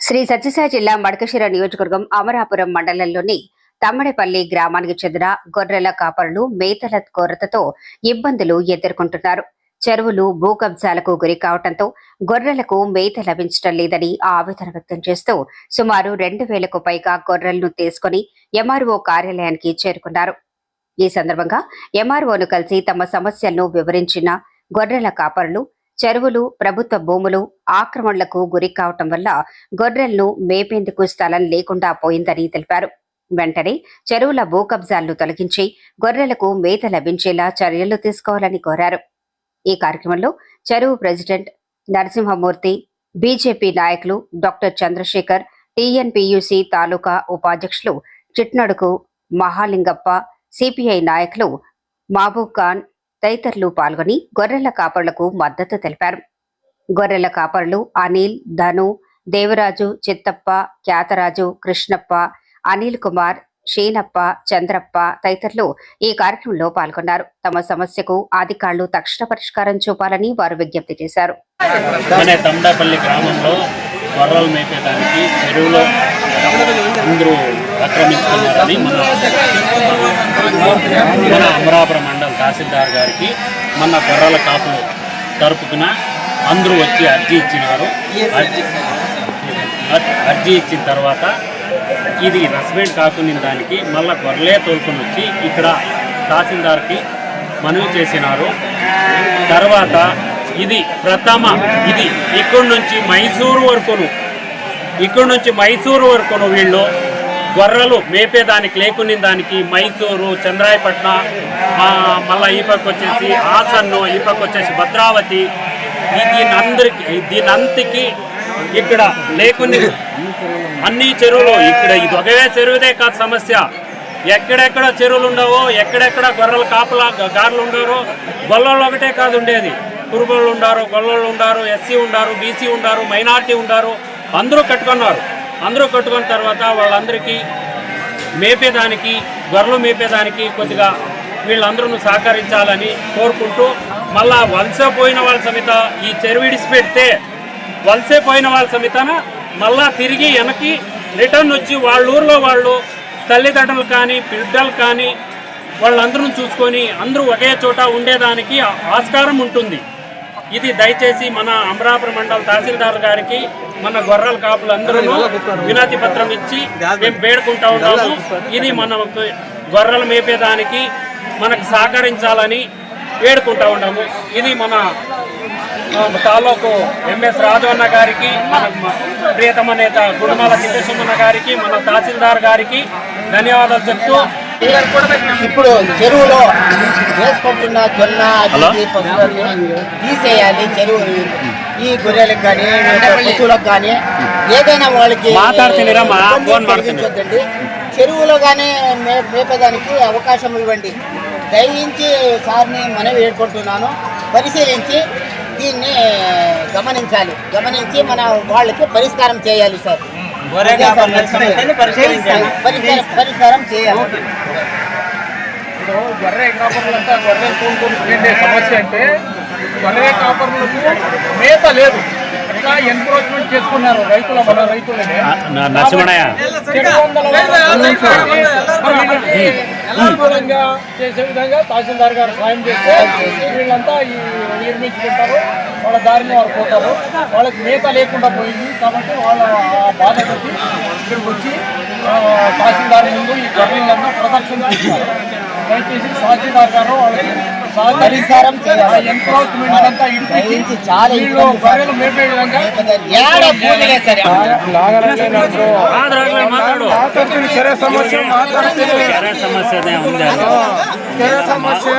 శ్రీ సత్యసాయి జిల్లా మడకశిర నియోజకవర్గం అమరాపురం మండలంలోని తమ్మడపల్లి గ్రామానికి చెందిన గొర్రెల కాపరులు మేతల కొరతతో ఇబ్బందులు ఎదుర్కొంటున్నారు. చెరువులు భూకబ్జాలకు గురి కావడంతో గొర్రెలకు మేత లభించడం లేదని ఆవేదన వ్యక్తం చేస్తూ సుమారు 2000కు పైగా గొర్రెలను తీసుకుని ఎంఆర్ఓ కార్యాలయానికి చేరుకున్నారు. ఈ సందర్భంగా ఎంఆర్ఓను కలిసి తమ సమస్యలను వివరించిన గొర్రెల కాపరులు చెరువులు ప్రభుత్వ భూములు ఆక్రమణలకు గురి కావటం వల్ల గొర్రెలను మేపేందుకు స్థలం లేకుండా పోయిందని తెలిపారు. వెంటనే చెరువుల భూకబ్జాలను తొలగించి గొర్రెలకు మేత లభించేలా చర్యలు తీసుకోవాలని కోరారు. ఈ కార్యక్రమంలో చెరువు ప్రెసిడెంట్ నరసింహమూర్తి, బీజేపీ నాయకులు డాక్టర్ చంద్రశేఖర్, టీఎన్పీయూసీ తాలూకా ఉపాధ్యక్షులు చిట్నడుకు మహాలింగప్ప, సిపిఐ నాయకులు మహబూబ్ ఖాన్ తదితరులు పాల్గొని గొర్రెల కాపరులకు మద్దతు తెలిపారు. గొర్రెల కాపరులు అనిల్, ధను, దేవరాజు, చిత్తప్ప, ఖ్యాతరాజు, కృష్ణప్ప, అనిల్ కుమార్, షీనప్ప, చంద్రప్ప తదితరులు ఈ కార్యక్రమంలో పాల్గొన్నారు. తమ సమస్యకు అధికారులు తక్షణ పరిష్కారం చూపాలని వారు విజ్ఞప్తి చేశారు. తమ్మడపల్లి గ్రామంలో గొర్రెలు మేపేదానికి చెరువులో అందరూ ఆక్రమించుకున్నారని మన అమరాపురం మండల తహసీల్దార్ గారికి మన గొర్రెల కాపులు తరపున అందరూ వచ్చి అర్జీ ఇచ్చినారు. అర్జీ ఇచ్చిన తర్వాత ఇది రస్మెంట్ కాకుండా దానికి మళ్ళీ గొర్రెలే తోలుకొని వచ్చి ఇక్కడ తహసీల్దార్కి మనవి చేసినారు. తర్వాత ఇది ఇది ఇక్కడి నుంచి మైసూరు వరకును వీళ్ళు గొర్రెలు మేపేదానికి లేకుని దానికి మైసూరు, చంద్రాయపట్నం, మళ్ళీ ఈ పక్క వచ్చేసి హాసన్ను, ఈ పక్క వచ్చేసి భద్రావతి, దీనంతకి ఇక్కడ లేకుని అన్ని చెరువులు ఇక్కడ ఇది ఒకే చెరువుదే కాదు సమస్య. ఎక్కడెక్కడ చెరువులు ఉండవో, ఎక్కడెక్కడ గొర్రెల గారులు ఉండరో, గొల్లలు ఒకటే కాదు ఉండేది. కురుబోళ్ళు ఉండారు, గొల్లలు ఉండారు, ఎస్సీ ఉండారు, బీసీ ఉండారు, మైనార్టీ ఉండారు, అందరూ కట్టుకున్నారు. అందరూ కట్టుకున్న తర్వాత వాళ్ళందరికీ మేపేదానికి, గొర్రెలు మేపేదానికి కొద్దిగా వీళ్ళందరూ సహకరించాలని కోరుకుంటూ మళ్ళా వలస పోయిన వాళ్ళ సమిత ఈ చెరువు విడిచిపెడితే వలసే పోయిన వాళ్ళ సమితన మళ్ళా తిరిగి వెనక్కి రిటర్న్ వచ్చి వాళ్ళ ఊర్లో వాళ్ళు తల్లిదండ్రులు కానీ బిడ్డలు కానీ వాళ్ళందరూ చూసుకొని అందరూ ఒకే చోట ఉండేదానికి ఆస్కారం ఉంటుంది. ఇది దయచేసి మన అమరాపురం మండల తహసీల్దార్ గారికి మన గొర్రెల కాపులు అందరూ వినతి పత్రం ఇచ్చి మేము వేడుకుంటా ఉన్నాము. ఇది మన గొర్రెలు మేపేదానికి మనకు సహకరించాలని వేడుకుంటా ఉన్నాము. ఇది మన తాలూకు ఎంఎస్ రాజవన్న గారికి, మన ప్రియతమ నేత గుణమాల సిద్ధేశ్వరన్న గారికి, మన తహసీల్దార్ గారికి ధన్యవాదాలు చెప్తూ ఇప్పుడు చెరువులో వేసుకుంటున్న జొన్న పశువులను తీసేయాలి. చెరువు ఈ గొర్రెలకు కానీ పశువులకు కానీ ఏదైనా వాళ్ళకి కలిగించొద్దండి. చెరువులో కానీ మేపేదానికి అవకాశం ఇవ్వండి. దయించి సార్ని మనవి వేడుకుంటున్నాను. పరిశీలించి దీన్ని గమనించి మన వాళ్ళకి పరిష్కారం చేయాలి సార్. పరిష్కారం చేయాలి. ఇప్పుడు గొర్రె కాపర్లంతా గొర్రెలు కొనుక్కొని సమస్య అంటే గొర్రె కాపర్లకు మేత లేదు. ఎట్లా ఎన్క్రోచ్మెంట్ చేసుకున్నారు మన రైతులనే అనుకూలంగా చేసే విధంగా తహసీల్దార్ గారు సాయం చేస్తే వీళ్ళంతా నిర్మించుకుంటారు, వాళ్ళ దారిని వాళ్ళు పోతారు. వాళ్ళకి మేత లేకుండా పోయింది కాబట్టి వాళ్ళ బాధకి ఇక్కడికి వచ్చి తహసీల్దార్ ముందు ఈ గొర్రెలంతా ప్రదర్శన చేస్తారు. దయచేసి తహసీల్దార్ గారు వాళ్ళకి పరిష్కారం చేయాలి. ఎన్క్రోచ్మెంట్ అంతా ఇడిపించి చాలా గొర్రెలు మేపే విధంగా సమస్య